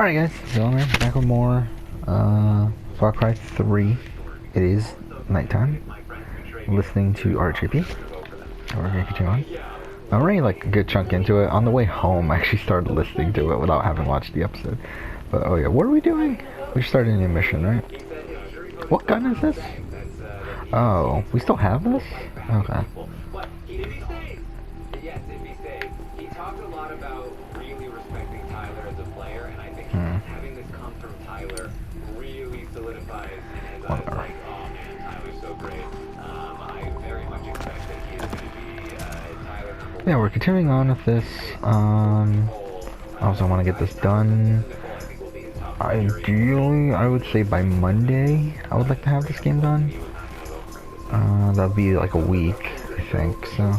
Alright guys, Zoner, back with more Far Cry 3. It is nighttime. Listening to RGP. We're gonna continue on. I'm already like a good chunk into it. On the way home, I actually started listening to it without having watched the episode. But oh yeah, what are we doing? We started a new mission, right? What gun is this? Oh, we still have this? Okay. Having this come from Tyler really solidifies in his eyes, like, oh man, Tyler's so great. I very much expect that he's going to be Tyler number one. Yeah, we're continuing on with this. Also want to get this done. Ideally, I would say by Monday, I would like to have this game done. That'd be like a week, I think, so.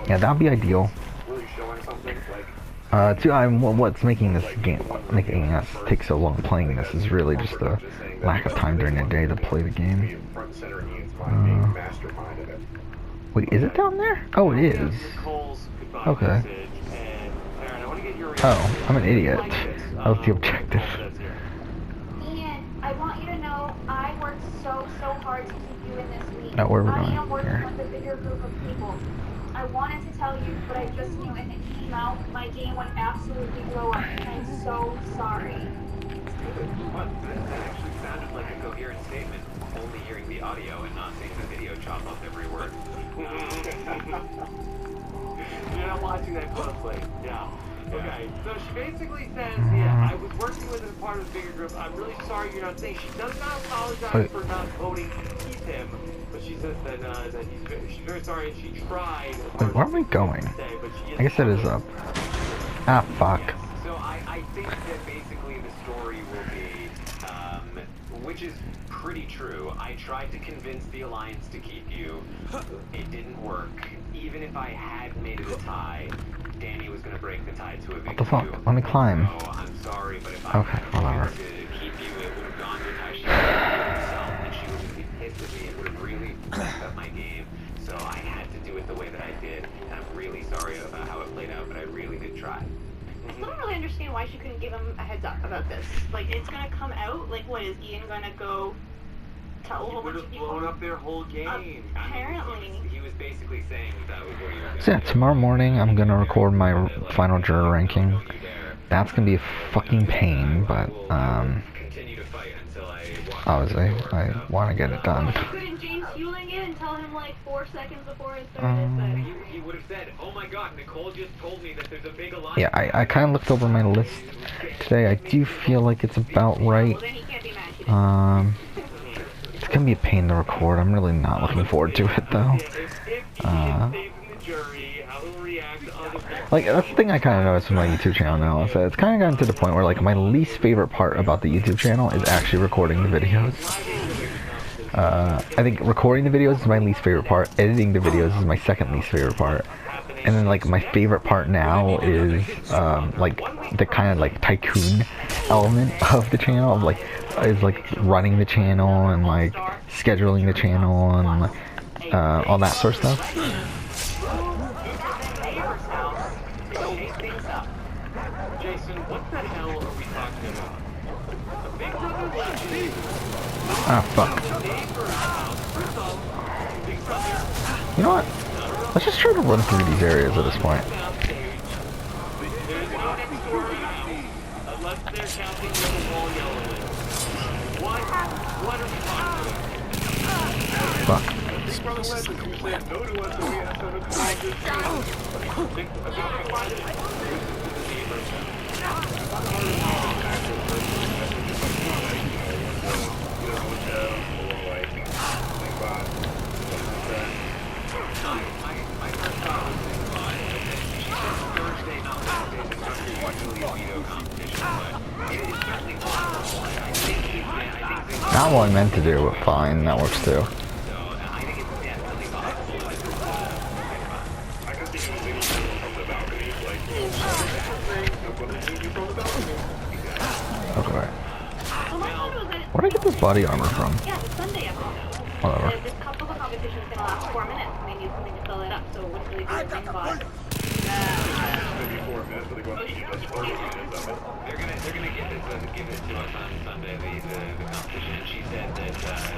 Yeah, that'd be ideal. What's making us take so long playing this is really just the lack of time during the day to play the game. Wait, is it down there? Oh, it is. Okay. Oh, I'm an idiot. That was the objective. Ian, I want you to know I worked so hard to keep you in this week. Now, where are we going? I am working Here. with a bigger group of people. I wanted to tell you, but I just knew if it came out, my game would absolutely blow up, and I'm so sorry. That actually sounded like a coherent statement, only hearing the audio and not seeing the video chop up every word. You're not watching that closely. Yeah. Okay, so she basically says, yeah, I was working with a part of the bigger group. I'm really sorry you're not saying. She does not apologize for not voting to keep him, but she says that, she's very sorry and she tried. Wait, where are we going? I guess it is up. Ah, fuck. So I think that basically the story will be, which is pretty true. I tried to convince the Alliance to keep you. It didn't work. Even if I had made it a tie, Danny was going to break the tie to a victory. What the fuck? Let me climb. So I'm sorry, but if I Okay, had whatever. to keep you, it would have gone to how she did herself, and she would be pissed at me. It would have really messed up my game. So I had to do it the way that I did, and I'm really sorry about how it played out, but I really did try. I still don't really understand why she couldn't give him a heads up about this. Like, it's gonna come out, like, what, is Ian gonna go tell a whole bunch of people? Blown up their whole game. Apparently. He was basically saying that was what you were So yeah, tomorrow morning I'm gonna record my final juror ranking. That's gonna be a fucking pain, but continue to fight until obviously I want to get it done. Couldn't James Hewling it and tell him, like, 4 seconds before it started? he would have said, oh my god, Nicole just told me that there's a big alliance. Yeah, I kind of looked over my list today. I do feel like it's about right. Well, then he can't be mad. It's gonna be a pain to record. I'm really not looking forward to it though. Like, that's the thing I kind of noticed with my YouTube channel now, is that it's kind of gotten to the point where, like, my least favorite part about the YouTube channel is actually recording the videos. I think recording the videos is my least favorite part, editing the videos is my second least favorite part, and then, like, my favorite part now is, like, the kind of, like, tycoon element of the channel, of, like, is, like, running the channel, and, like, scheduling the channel, and, like, all that sort of stuff. Jason, what the hell are we talking about? Big Brother Ah, fuck. You know what? Let's just try to run through these areas at this point. Unless they're counting the wall yellow. What are we talking about? Fuck. Big Brother Leslie, you said no to us, so we have to Not what I meant to do, but fine, that works too. Okay. Where did I get this body armor from? Yeah, it's Sunday episode. Whatever. This couple of competitions gonna last 4 minutes, and they need something to fill it up, so it wouldn't really be a thing, but... They're gonna give it to us on Sunday, the competition. And she said that this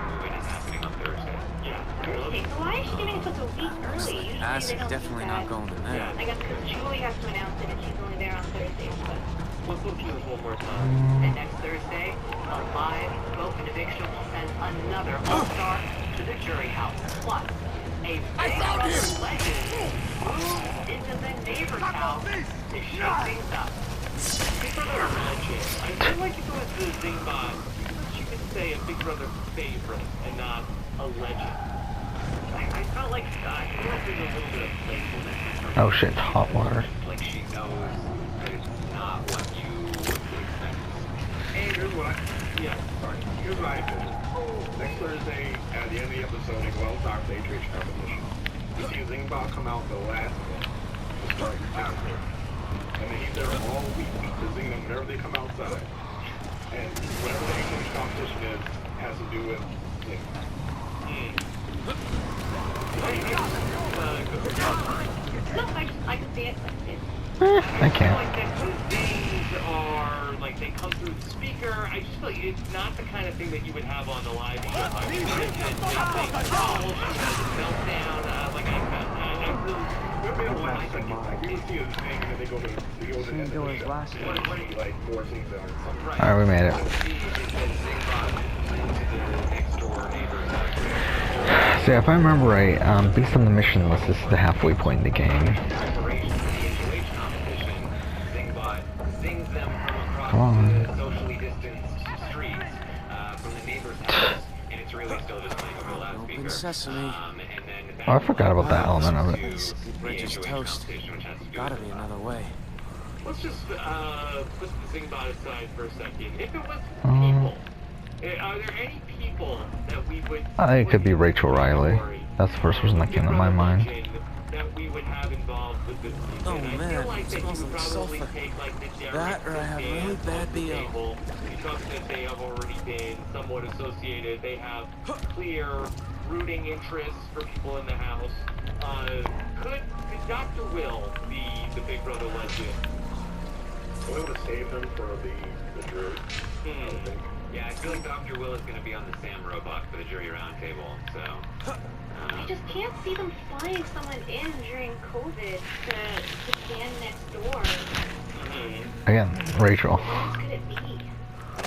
movie is happening on Thursday. Yeah. Okay, so why is she giving it such a week early? Usually Ass they is don't definitely do not that. going in there. I guess because Julie has to announce it and she's only there on Thursdays, but... Let's look through this one more time. And next Thursday, a live vote and eviction will send another all-star to the jury house. Plus, a Big Brother legend moves into the neighbor's house to shake things up. Big Brother legend. I feel like if it was the Zingbot, you could say a Big Brother favorite and not a legend. I felt like I feel like there's a little bit of playfulness. Oh shit, hot water. Like she knows that it's not what you expect. And here's what Yeah. sorry, here's what I did. Next Thursday, at the end of the episode, in Well Talk Stage Reach competition, you see Zingbot come out the last one to start out here. And then he's there all week to zing them whenever they come outside. And whatever the English competition is, has to do with zing. No, I can see it. I can't. Like that two things are like they come through the speaker. I just feel like it's not the kind of thing that you would have on the live show. I mean, they she has a meltdown. Like I really. Maybe the last second, like, you see a thing and they go to the end of the show. Like 4 scenes or something. Right. Alright, we made it. See, if I remember right, based on the mission list, this is the halfway point in the game. Come on. Socially distanced streets from the neighbor's house, and it's really still just playing over the loudspeaker. Open sesame. Oh, I forgot about that element of it. This bridge is toast. Gotta be another way. Let's just put the Zingbot aside for a second. If it was people, are there any people that we would... I think it could be Rachel Riley. That's the first person that came to my mind. That we would have involved with this season. Oh, I man, feel like it that smells you would like probably sulfur. take like the Derek That or I have fans really bad off the BO. table because that they have already been somewhat associated. They have clear rooting interests for people in the house. Could Dr. Will be the Big Brother legend? We would have saved them for the jury. I would think. Yeah, I feel like Dr. Will is going to be on the Sam Robot for the jury roundtable, so... I just can't see them flying someone in during COVID to stand next door. Again, Rachel. What else could it be?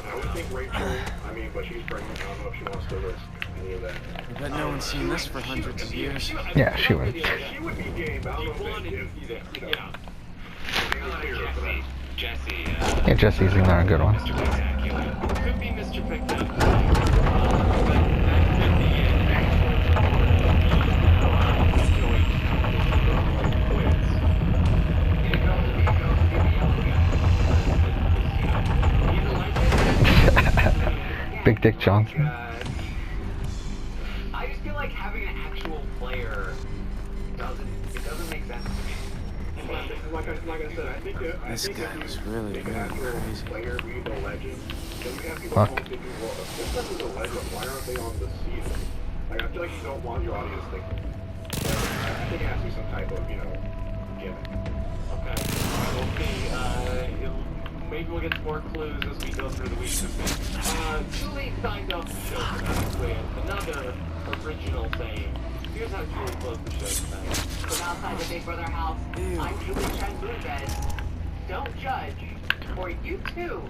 I would think Rachel, I mean, but she's pregnant. I don't know if she wants to risk any of that. I bet no one's seen this for hundreds of years. Yeah, she would. She would be game, but I don't know if Yeah. Jesse, Yeah, Jesse's another good one. spectacular. Could be Mr. Picked Up. But that could be Big Dick Johnson. I just feel like having an actual player doesn't make sense to me. like I said, I think This guy was really, make an really actual crazy. player be the legend. Then we have people Fuck. home thinking, well, if this person's a legend, why aren't they on the season? Like, I feel like you don't want your audience thinking. I think it has to be some type of, gimmick. Okay. We'll see. Maybe we'll get some more clues as we go through the week. Julie signed up the show tonight with another original saying. Here's how Julie closed the show tonight. From outside the Big Brother house, I'm Julie Chen Boudez. Don't judge, or you too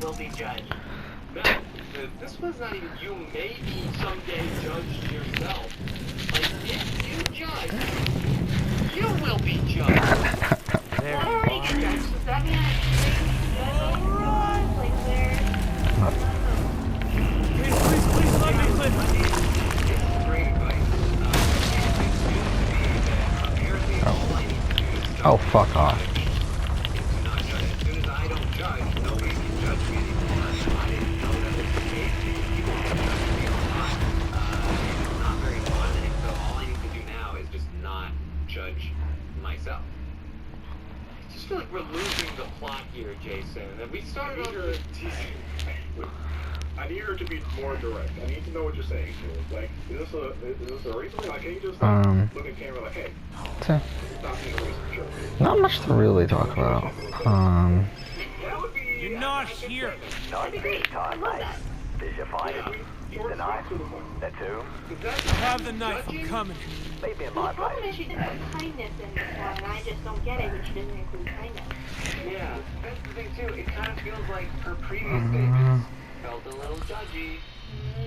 will be judged. No, this was not even you maybe someday judged yourself. Like, if you judge, you will be judged. There All you right, are. guys, does that mean I like there? Please let me live. Great advice. Oh, fuck off. Not judge. As soon as I don't judge, nobody can judge me anymore. I didn't know that was the case. People can judge me all the time. It's not very fun, and so all I need to do now is just not judge myself. I just feel like we're losing the plot here, Jason. And we started on the... I need her to be more direct. I need to know what you're saying. So, like, is this a reason? Like, can you just look at camera like, hey, So, stop being a racist jerk? not much to really talk about. You're not here. That'd be great. I love that. Did you find it? The knife? The tomb? I have the knife. I'm coming. Leave me in The my problem place. is she didn't put kindness in this one, and I just don't get it when she doesn't include kindness. Yeah, that's the thing too. It kind of feels like her previous statements felt a little judgy.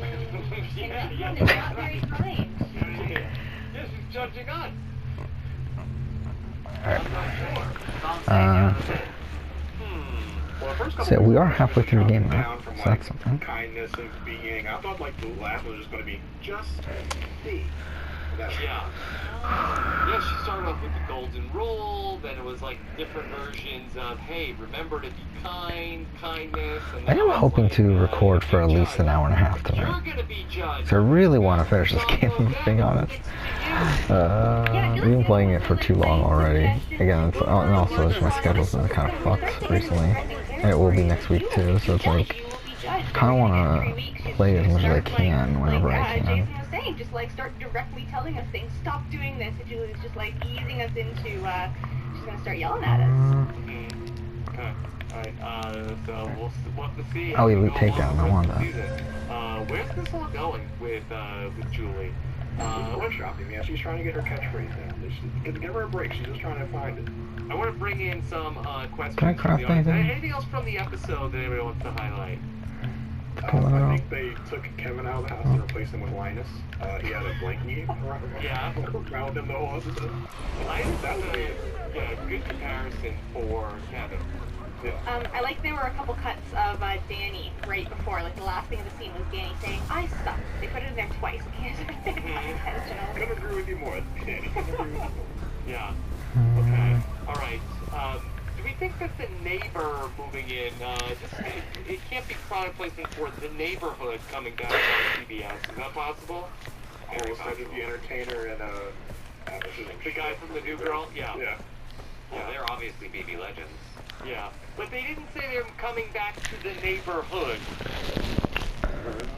And she is not very kind. Yeah, she's judging us. Alright. I'm not sure. I'm saying that's it. Well, the first So couple we weeks are were halfway through the game now, down from, so that's something. kindness and being. I thought like the last one was just going to be just be. Yeah. Yeah, she started off with the golden rule, then it was like different versions of, hey, remember to be kind, kindness, and I then am it was hoping like, to record for at be least an hour and a half judged. You're tonight. gonna be judged. So I really want to finish this game, being honest. It's to We've been playing it for too long already. Again, it's, and also just my schedule's been kind of fucked recently. And it will be next week too, so it's like, I kind of want to play as much as I can whenever I can. Jason was saying, just like start directly telling us things. Stop doing this. And Julie's just like easing us into, she's gonna start yelling at us. Okay. Alright, so we'll have to see. Oh, Elite Takedown, I want that. Where's this all going with Julie? One shopping, yeah. She's trying to get her catchphrase down. Give her a break. She's just trying to find it. I want to bring in some questions. Can I from craft the audience. anything? Anything else from the episode that anybody wants to highlight? I think they took Kevin out of the house and replaced him with Linus. He had a blankie around him the whole episode. Linus is a good comparison for Kevin. Yeah. I like there were a couple cuts of Danny right before, like the last thing of the scene was Danny saying, I suck. They put it in there twice. It's unintentional. Couldn't agree with you more. Danny. Couldn't agree with you more. Yeah. Okay. All right. Do we think that the neighbor moving in, it can't be product placement for the neighborhood coming down on CBS? Is that possible? Very much the entertainer and The guy from the New Girl? Yeah. Yeah. Well, they're obviously BB Legends. Yeah. But they didn't say they're coming back to the neighborhood.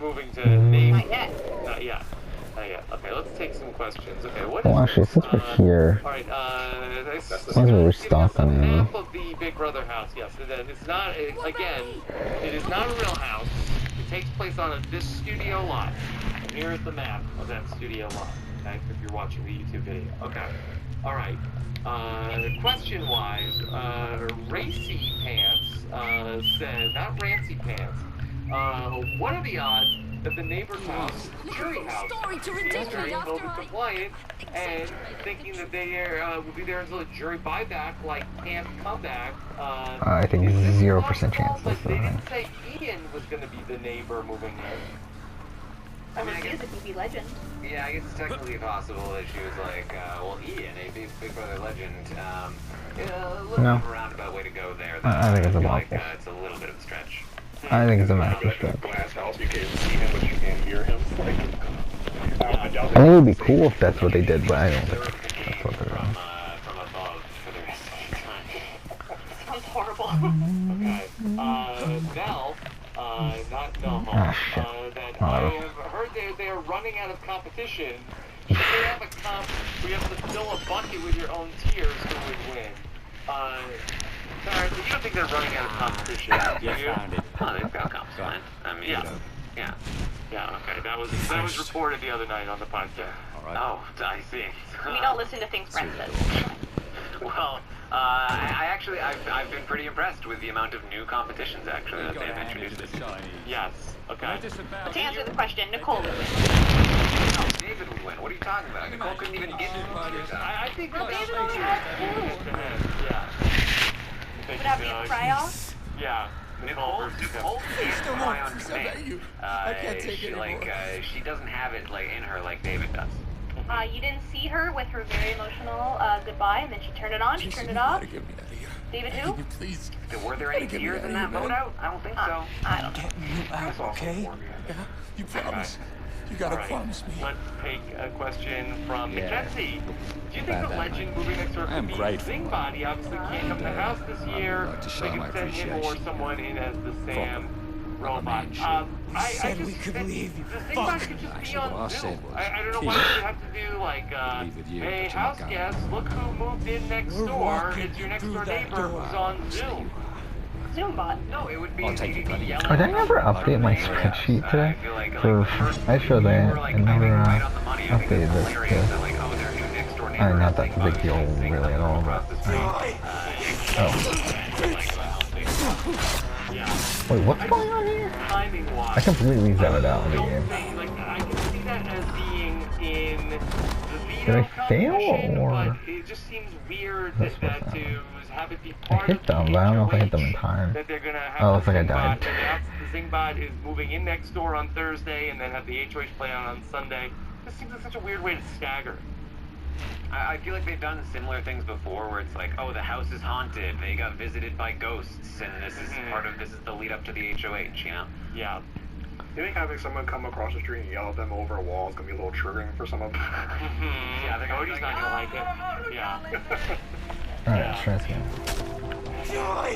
Moving to neighborhood. Not yet. Not yet. Not yet. Okay, let's take some questions. Okay, what Well, is actually, this? since we're here, Alright, might as well restock on it. map of the Big Brother house, yes. It's not, again, it is not a real house. It takes place on this studio lot. And here is the map of that studio lot, okay, if you're watching the YouTube video. Okay, alright. Question-wise, Racy Pants says, not Rancy Pants, what are the odds that the neighbor's house, jury house, is very COVID compliant and thinking that they will be there until a jury buyback, like can't come back? I think 0% chance. Like That's the they thing. didn't say Ian was going to be the neighbor moving in. I mean, it is a BB legend. Yeah, I guess it's technically possible that she was like, well, Ian, a Big Brother legend, a little No. bit of a roundabout way to go there. I think it's a feel like waffle. it's a little bit of a stretch. I think it's a Like massive a stretch. glass house, you can't see him, but you can hear him. I doubt I think it would be cool if that's what they did, but I don't think that's what they're doing. From above for the rest of the time. Sounds horrible. Okay. Mel, not Mel Hall, Ah, shit. that Oh. I have heard they are running out of competition. Should they have a comp where you have to fill a bucket with your own tears, who would win? Sorry, you don't think they're running out of competition, do you? Oh, they've got comps, fine. I mean, Yeah. yeah. Yeah, okay, that was reported the other night on the podcast. Oh, I see. We don't listen to things Brent says. Well, I've been pretty impressed with the amount of new competitions, actually, that they've introduced this. Yes, okay. But to answer the question, Nicole would win. No, David would win. What are you talking about? Nicole couldn't even get into the tiers. I think Well, that's David only has two. Yeah. Would that be a fry-off? Yeah. Nicole can't cry on command. I can't take She, it anymore. she doesn't have it like in her like David does. You didn't see her with her very emotional goodbye, and then she turned it on, she turned it off. Get me out of here. David who? Please. Were there any Get me tears out in of that here, vote man. out? I don't think so. I don't know. Get you out, okay? Yeah? You promise. You gotta Alright, promise me. let's take a question from Yeah. Mackenzie. Do you think the legend moving next door I am could be grateful. Zingbody? Obviously can't come to the house this year. like to show They my can send him or appreciation. someone in as the Sam robot. man should. I said just we could think leave, you the fuck. Zingbody could just be Actually, what I on said Zoom. was, I don't know Keith, why you have to do like, leave with you, hey, but you're house not going. guest, look who moved in next We're door. walking It's your next through door that neighbor door. who's on I'll say Zoom. you are. Zoom bot. No, it would be. I'll take it, buddy. Oh, did I never update my spreadsheet today? I showed that and never updated this. Not that big deal really at all, but. Oh. Wait, what's going on here? I completely zoned out of the game. I can see that as being in the Did I veto fail, competition, or- but it just seems weird That's that what's to have it be I part hit of them, the but I don't know if I hit them in HOH, time. that they're gonna have Oh, looks the like I Zingbot, died. that the Zingbot is moving in next door on Thursday and then have the HOH play on Sunday. This seems like such a weird way to stagger. I feel like they've done similar things before where it's like, oh, the house is haunted, they got visited by ghosts, and this is this is the lead up to the HOH, you know? Yeah. You think having someone come across the street and yell at them over a wall is gonna be a little triggering for some of them? Yeah, they're Cody's not gonna like it. Yeah. Alright, let's try this again.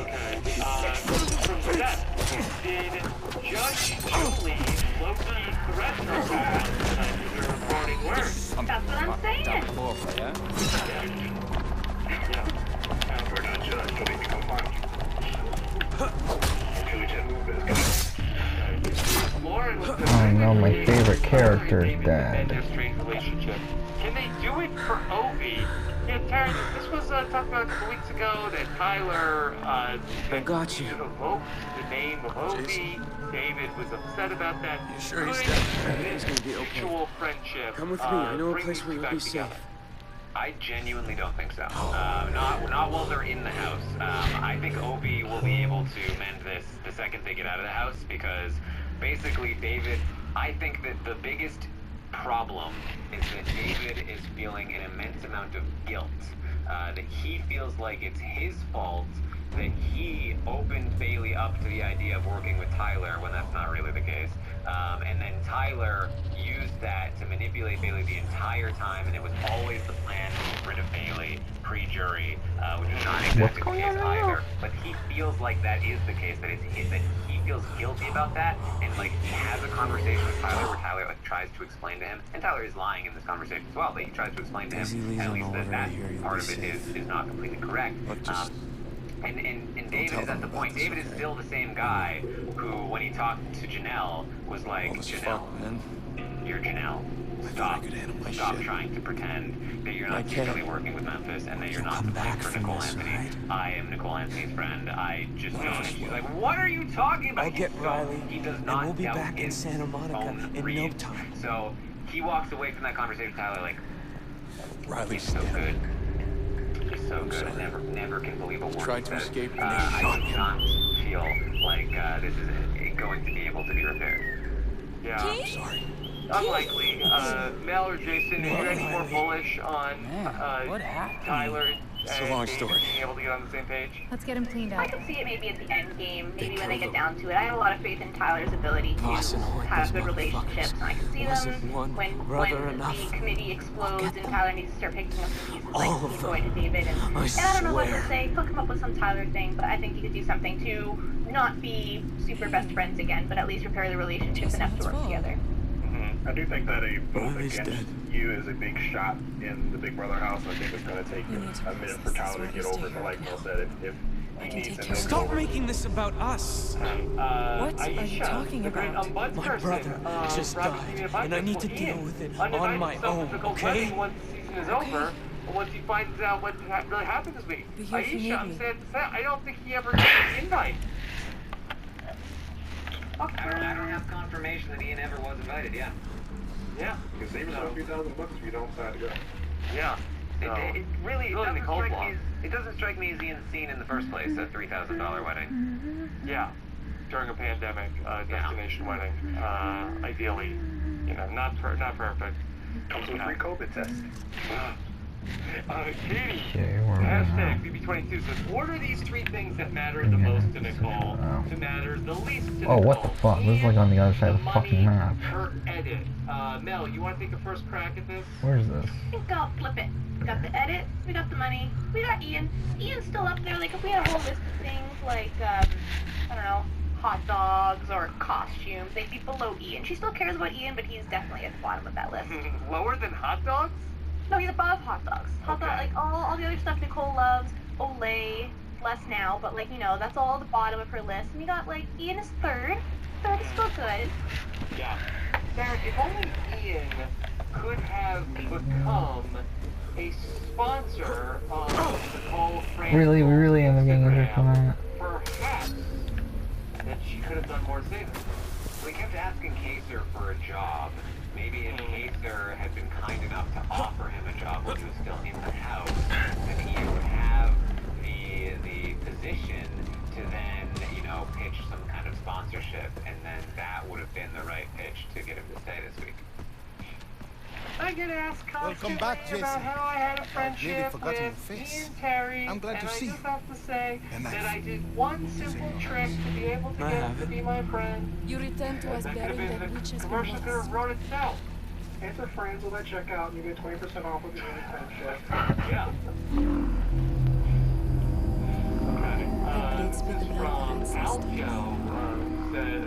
From Seth, did Judge Julie low-key threaten her dad with her reporting words? That's what I'm saying. Yeah. We're not judged until they become final. Until we can move this. Lauren was Oh no, my favorite character is dead. Their strange relationship. Can they do it for Ovi? Yeah, Terrence, this was talked about a couple weeks ago that Tyler I got you. evoked the name of Ovi. David was upset about that. You sure he's Could dead? this He's gonna be okay. mutual friendship Come with me. I know a bring place these where you'll back be safe. together? I genuinely don't think so. Not while they're in the house. I think Obi will be able to mend this the second they get out of the house, because basically David, I think that the biggest problem is that David is feeling an immense amount of guilt. That he feels like it's his fault that he opened Bailey up to the idea of working with Tyler when that's not really the case. And then Tyler used that to manipulate Bailey the entire time, and it was always the plan to get rid of Bailey pre-jury, which is not exactly the case either. But he feels like that is the case, that that he feels guilty about that, and like he has a conversation with Tyler where Tyler like tries to explain to him, and Tyler is lying in this conversation as well, but he tries to explain to him at least that part of it is not completely correct. And David is at the point. David is still the same guy who, when he talked to Janelle, was like, Janelle, you're Janelle. Stop trying to pretend that you're not secretly working with Memphis and that you're not working for Nicole Anthony. I am Nicole Anthony's friend. I just know. And she's like, what are you talking about? I'll get Riley, He does and not we'll be doubt back in his Santa Monica own in read. no time. So he walks away from that conversation with Tyler like, Riley's so dead. good. He's so good. I never can believe a word Tried he to says. escape and they I shot do not feel like this is going to be able to be repaired. Yeah. I'm sorry. Unlikely. Mel or Jason, are you any more bullish on Tyler It's a and long David story. being able to get on the same page? Let's get him cleaned I up. could see it maybe at the end game, maybe when they get down to it. I have a lot of faith in Tyler's ability to Boss and Horn, have those good relationships, and I can see Wasn't them one when brother enough? the committee explodes and Tyler needs to start picking up the pieces, All like of he's them. going to David. And I don't know what to say. He'll come up with some Tyler thing, but I think he could do something to not be super best friends again, but at least repair the relationship enough to work together. I do think that a vote Riley's against dead. you is a big shot in the Big Brother house. I think it's going to take a minute for Tyler to get over it. But like Mel said, if he needs to Stop making this about us. What are you Aisha, talking the great about? unbuds My person, brother just Robbie died, Stephen Abad, and I need to well, deal Ian with it uninvited on my himself own, to the Gold okay? Wedding once the season is over, and once he finds out what really happened this week. Be here if you need Aisha, I'm me. sad to say, I don't think he ever got an invite. I don't have confirmation that Ian ever was invited, yeah. Yeah. You can save yourself a few $1,000 if you don't decide to go. Yeah. So, It really really Nicole's loss. it doesn't strike me as Ian's scene in the first place, a $3,000 wedding. Yeah. During a pandemic, destination wedding, ideally, not perfect. Comes with a free COVID test. Katie, Okay, where am I hashtag now? BB22 says, what are these three things that matter the most to Nicole, to matter the least to Nicole? Oh, what the fuck? This is like on the other side of the fucking map. Her edit. Mel, you want to take a first crack at this? Where's this? I think I'll flip it. We got the edit, we got the money, we got Ian. Ian's still up there. Like, if we had a whole list of things like, I don't know, hot dogs or costumes, they'd be below Ian. She still cares about Ian, but he's definitely at the bottom of that list. Lower than hot dogs? No, he's above hot dogs. Hot dog, Okay. like all the other stuff Nicole loves, Olay, less now, but like, you know, that's all the bottom of her list. And you got like Ian is third. Third is still good. Yeah. Sarah, if only Ian could have become a sponsor of Nicole Frank. Really, we really end up getting injured from that. Perhaps that she could have done more saving. We kept asking Kaser for a job. Maybe if Kaser had been kind enough to offer him a job when he was still in the house, then he would have the position to then, you know, pitch some kind of sponsorship, and then that would have been the right pitch to get him to stay this week. I get asked constantly Welcome back, Jason. about how I had a I've friendship nearly forgotten your with face. me and Terry, I'm glad and to see I just you. have to say And that I- I did one simple trick to be able to get him to be my friend. You return to us That could have bearing been that which the has been commercial could have lost. wrote itself. Enter friends will at checkout and you get 20% off with your friendship. Yeah. Okay. blades This with is the from blood and Aljo. Says,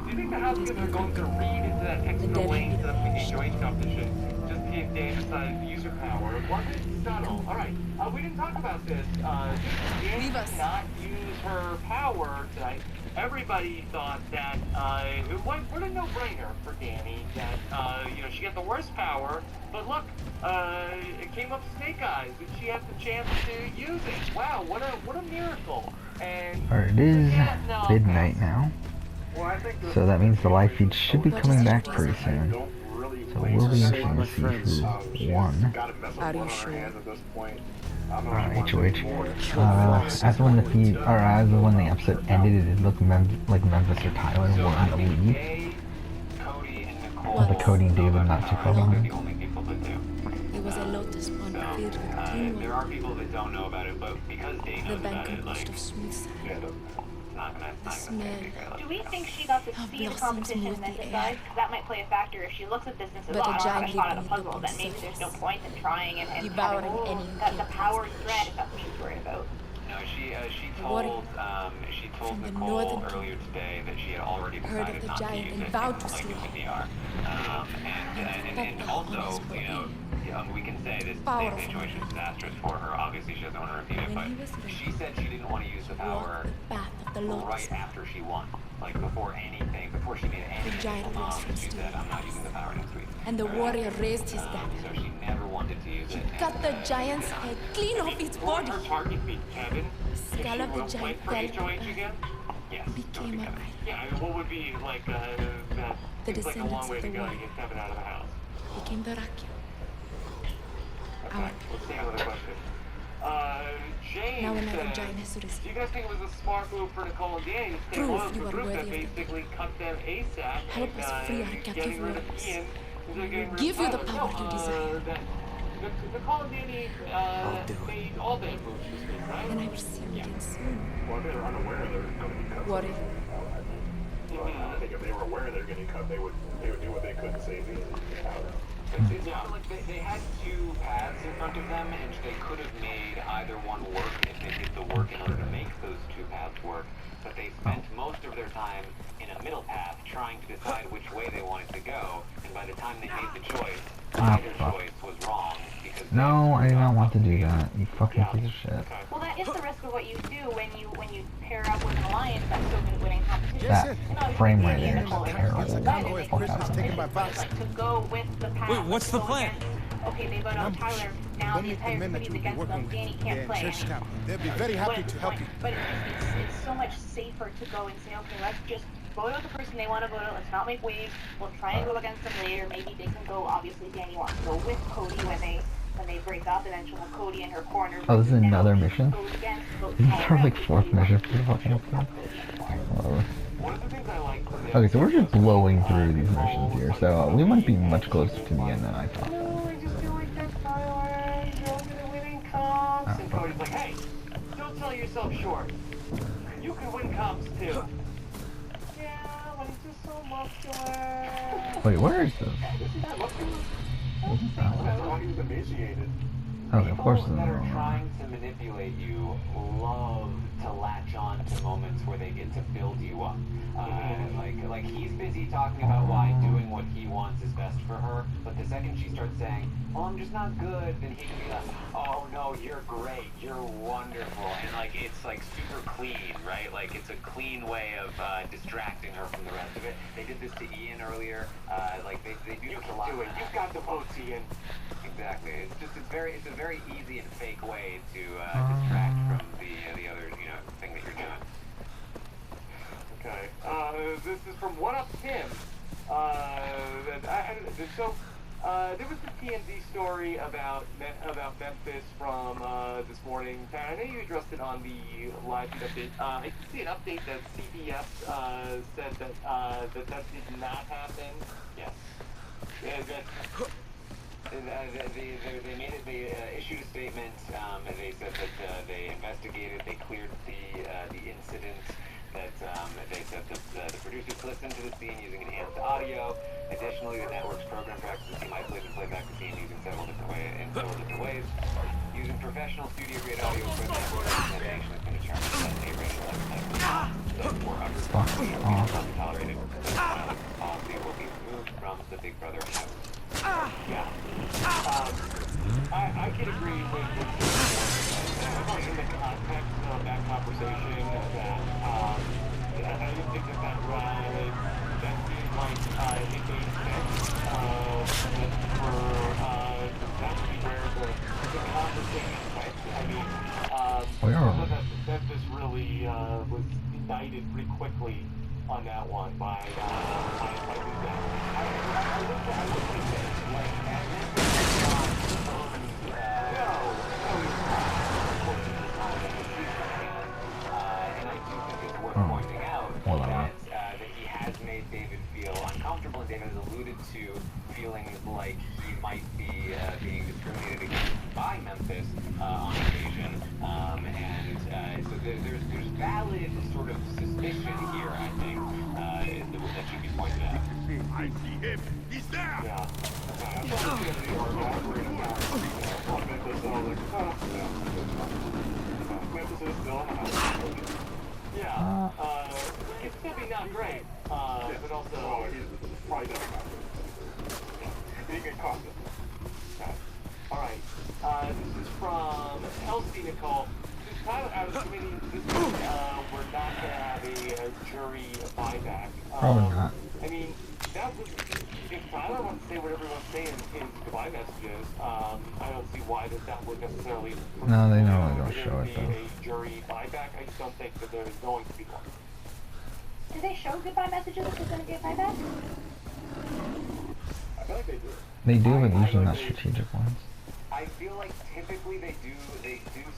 do you think the housekeepers are going to read into that extra lane to the HOH competition just to see if Dave decided to use her power? Was it subtle? All right. We didn't talk about this. Dave Leave us. did not use her power tonight. Everybody thought that what a no-brainer for Danny that you know, she got the worst power, but look, it came up Snake Eyes and she had the chance to use it. Wow, what a miracle! And Alright, it is yeah, no. midnight now. Well, I think So that means the live feed should be coming back pretty soon. Don't really So we'll be interesting to see who won. Gotta mess with Are you one on her sure? hands at this point. I don't know if she wants to do more. As when the feed, or as when the episode ended, it looked like Memphis or Tyler So were I in the think lead. Dave, Cody, and Nicole. Well, the Cody and David not too far are behind. the only people that do. It was a lotus pond So, filled with clean there water. are people that don't know about it, but because Dave The knows bank about it, composed like, of smooth sand. Yeah, it's not gonna The say a big deal. Do we think she got to How see the blossoms competition move and then the air. decide? Because that might play a factor. If she looks at this and says, But oh, a I don't have a giant shot at the leap puzzle, on then maybe there's no surface. point in trying and Devouring having any the power captive threat if that's what she's worried about. No, she Warrior told from the Nicole northern earlier today that she had already heard decided of the not to giant use and it, vowed to like slay in the him. VR. And also, you know, we can say this Powerful. situation is disastrous for her. Obviously, she doesn't want to repeat it, When but he was ready, she said she didn't want to use the power Walk the path of the lotus. right after she won. Like before anything, before she made any giant official rose knowledge, she from said, I'm not using the power next week. And the warrior raised his So dagger. she never wanted to use it. Cut the giant's head clean off its Won't body. her target be Kevin? If Skull she of the will play giant for fell HOH again? Yes, became a rider. Yeah, I mean, what would be like that? The Seems like a long descendants way of to the go to warrior. get Kevin out of the house. Became the Rakya. Okay, let's take another question. James Now another says, giant has risen. do you guys think it was a smart move for Nicole and Danny to stay Prove loyal to you a are group that worthy of the basically cut them ASAP Help and us free our captive getting rid of warriors. Ian instead of getting rid Give of you the Tyler? power you desire. That Nicole and Danny made all the moves this week, right? And I will see you again soon. Well, if they're unaware they're going to be cut. Warrior. I think if they were aware they were getting cut, they would do what they could to save Ian. Yeah, like they had two paths in front of them, and they could have made either one work if they did the work in order to make those two paths work. But they spent most of their time in a middle path trying to decide which way they wanted to go. And by the time they made the choice, either choice was wrong. Because No, I did not want to do that. You fucking piece of shit. Well, that is the risk of what you do when you pair up with an alliance that's so good at winning competition. That And obviously, frame Danny rate and there is Nicole are terrible. decided Congo they is can Christmas make taken by decisions, violence. like, to go with the path. Wait, what's the go plan? against- Okay, they vote out Tyler. Now Don't the make the entire men that city's you'll be against working them. with Danny there can't in play. church town. They'll be very happy to help you. But it's so much safer to go and say, okay, let's just vote out the person they want to vote out. Let's not make waves. We'll try and go against them later. Maybe they can go. Obviously, Danny wants to go with Cody when they break up, and then she'll have Cody in her corner. Oh, this is Now another she mission? goes against, votes This is Tyler our out, like because fourth Cody wants mission to for the go fucking against episode. Cody anymore. Whatever. one of the things I like from the Okay, so we're just episode blowing was, through these missions here, so we might be much closer to the end than I thought. No, I just feel like that Tyler, you're over the winning comps. And Cody's like, hey, don't sell yourself short. You can win comps too. Yeah, when he's just so muscular. Wait, where is this? That's how he was emaciated. Okay, of course it's in People the that are wrong one. trying to manipulate you love to latch on to moments where they get it to build you up. Like he's busy talking about why doing what he wants is best for her, but the second she starts saying, "Oh, I'm just not good," then he can be like, "Oh no, you're great, you're wonderful," and like it's like super clean, right? Like it's a clean way of distracting her from the rest of it. They did this to Ian earlier. Like they do this a lot. Do it. You've got the votes, Ian. Exactly. It's a very easy and fake way to distract from the other thing that you're doing. Okay. This is from One Up Tim. There was a TMZ story about Memphis from this morning. Pat, I know you addressed it on the live feed update. I did see an update that CBS said that that did not happen. Yes. They issued a statement, and they said that they investigated, they cleared the incident, that they said that the producers listened to the scene using enhanced audio. Additionally, the network's program practices team isolated and played back the scene using several different ways. Using professional studio-grade audio equipment, recommendation has been determined that a rating for tolerated policy will be removed from the Big Brother house. Yeah. I can agree with in the context of that conversation that I don't think that seems like it made sense for that to be where the conversation went. I mean, that this really was indicted pretty quickly on that one by Luzak. I would say this, like, and I do think it's worth pointing out that he has made David feel uncomfortable, and David has alluded to feeling like he might be being discriminated against by Memphis on occasion, and so there's valid sort of suspicion here, I think, that should be pointed out. I see him. He's there. Yeah. Yeah. It's gonna be not great, but also Probably doesn't matter. You get caught. all right. This is from Elsie Nicole. This time out of the committee, we're not gonna have a jury buyback. Probably not. I mean, that was. If Tyler wants to say what everyone's saying in goodbye messages, I don't see why that would necessarily. No, they normally don't show it, though. A jury buyback. I just don't think that there's going to be one. Do they show goodbye messages if there's going to be a buyback? I feel like they do. They do, but usually not strategic ones. I feel like typically they do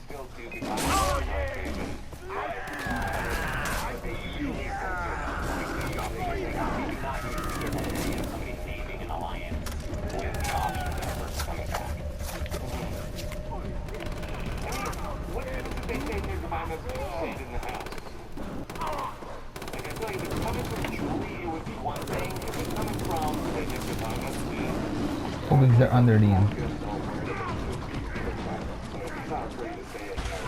still do the I think usually somebody naming an alliance with the option of that person coming back. I mean, what did they say their goodbye messages stayed in the house? Like, I feel like if it's coming from Julie, it would be one thing. If it's coming from, say, their goodbye messages. Well, because they're under the...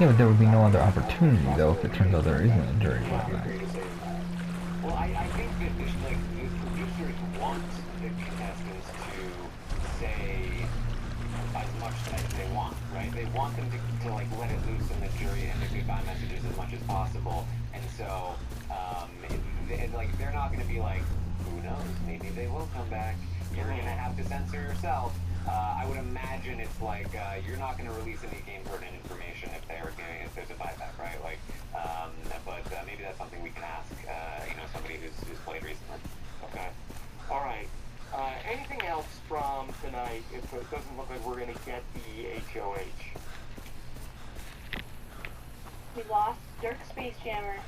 Yeah, but there would be no other opportunity, though, if it turns out there isn't a jury buyback. Well, I think that the producers want the contestants to say as much as they want, right? They want them to like let it loose in the jury and the goodbye messages as much as possible, and so they're not going to be like, who knows, maybe they will come back. You're going to have to censor yourself. I would imagine it's like you're not going to release any game pertinent information if there's a buyback, right? Like, but maybe that's something we can ask, somebody who's played recently. Okay. All right. Anything else from tonight? It doesn't look like we're going to get the HOH. We lost Dirk Space Jammer.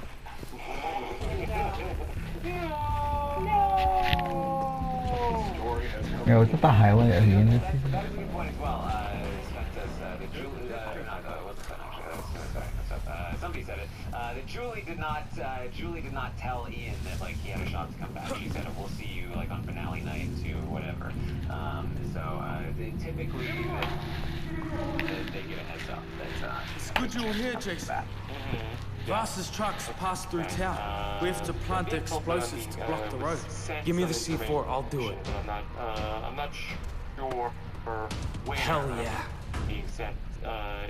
Yeah, was that the highlight of the end of the season? That's a good point as well. Somebody said it. That Julie did not tell Ian that like he had a shot to come back. She said, "We'll see you like on finale night too, or whatever." Typically they get a heads up that It's good you were here, Jason. back. Vasa's trucks pass through town. We have to plant the explosives to block the road. Give me the C4, I'll do it. I'm not sure where Hell yeah. being sent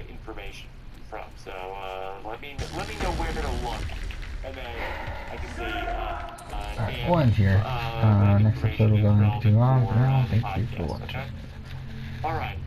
information from. So let me know where to look, and then I can see. Alright, we'll end here. Next episode will go into 2 hours. Thank you for watching. All right.